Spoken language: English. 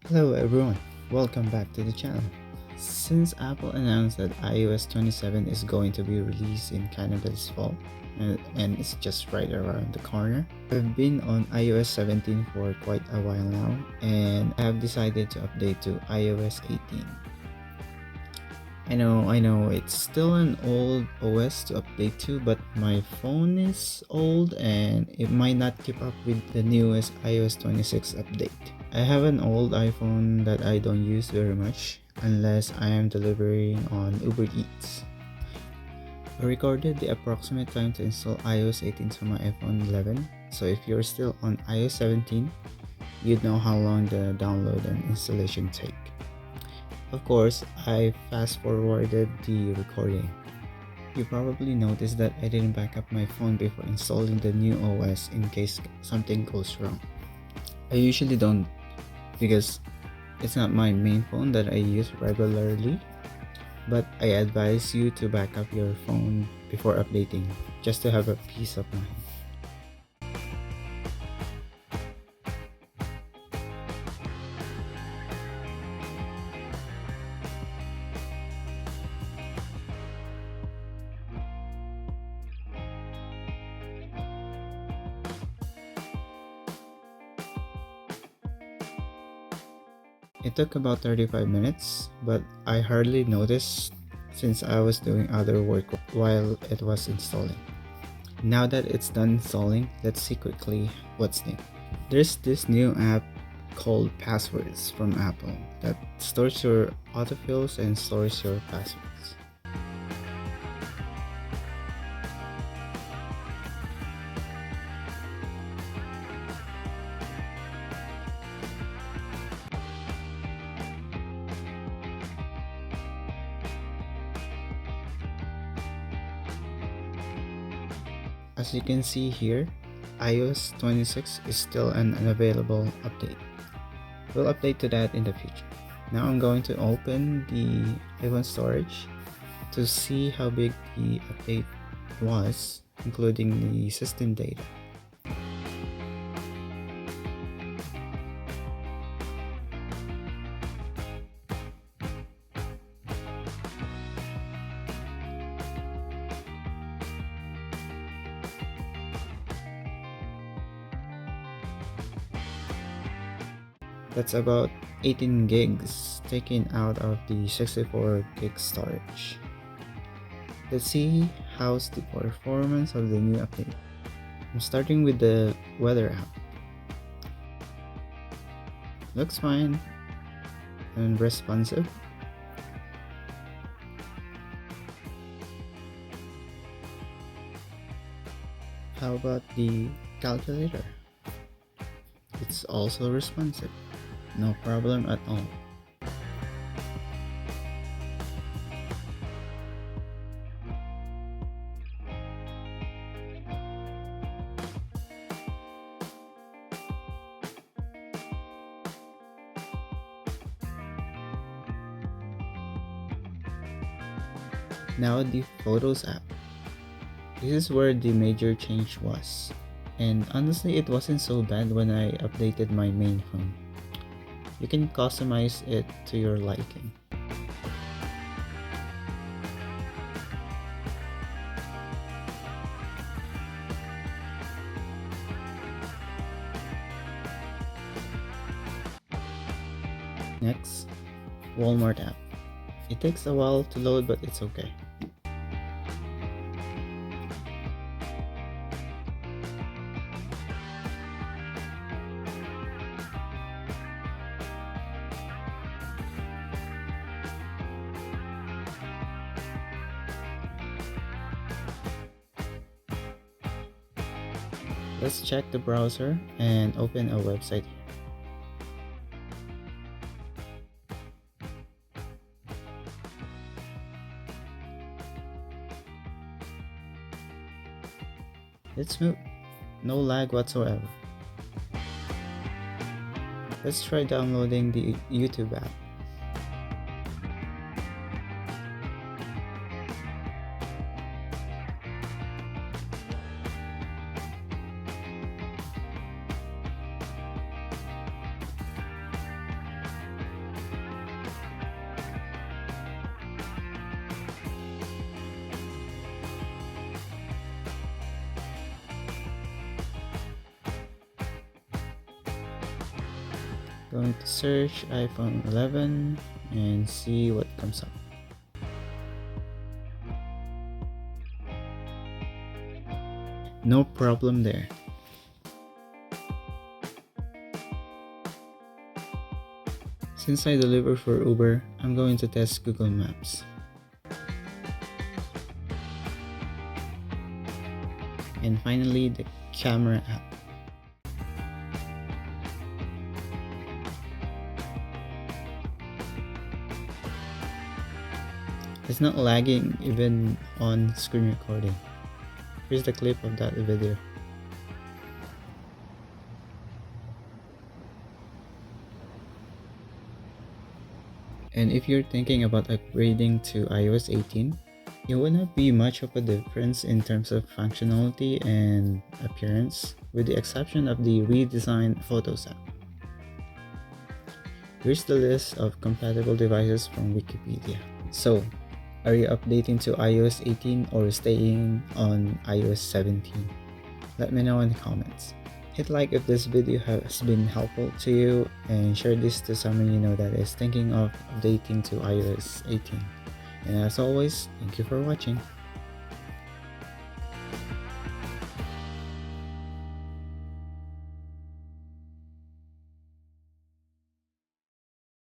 Hello everyone, welcome back to the channel. Since Apple announced that iOS 27 is going to be released in Canada this fall, and it's just right around the corner, I've been on iOS 17 for quite a while now, and I have decided to update to iOS 18. I know, it's still an old OS to update to, but my phone is old and it might not keep up with the newest iOS 26 update. I have an old iPhone that I don't use very much unless I am delivering on Uber Eats. I recorded the approximate time to install iOS 18 to my iPhone 11, so if you're still on iOS 17, you'd know how long the download and installation take. Of course, I fast forwarded the recording. You probably noticed that I didn't back up my phone before installing the new OS in case something goes wrong. I usually don't because it's not my main phone that I use regularly, but I advise you to back up your phone before updating just to have a peace of mind. It took about 35 minutes, but I hardly noticed since I was doing other work while it was installing. Now that it's done installing, let's see quickly what's new. There's this new app called Passwords from Apple that stores your autofills and stores your passwords. As you can see here, iOS 26 is still an unavailable update. We'll update to that in the future. Now I'm going to open the iPhone storage to see how big the update was, including the system data. That's about 18 gigs taken out of the 64 gig storage. Let's see how's the performance of the new update. I'm starting with the weather app. Looks fine and responsive. How about the calculator? It's also responsive. No problem at all. Now the Photos app. This is where the major change was. And honestly, it wasn't so bad when I updated my main phone. You can customize it to your liking. Next, Walmart app. It takes a while to load, but it's okay. Let's check the browser and open a website here. It's smooth, no lag whatsoever. Let's try downloading the YouTube app. Going to search iPhone 11 and see what comes up. No problem there. Since I deliver for Uber, I'm going to test Google Maps. And finally, the camera app. It's not lagging even on screen recording. Here's the clip of that video. And if you're thinking about upgrading to iOS 18, it would not be much of a difference in terms of functionality and appearance, with the exception of the redesigned Photos app. Here's the list of compatible devices from Wikipedia. So, are you updating to iOS 18 or staying on iOS 17? Let me know in the comments. Hit like if this video has been helpful to you, and share this to someone you know that is thinking of updating to iOS 18. And as always, thank you for watching.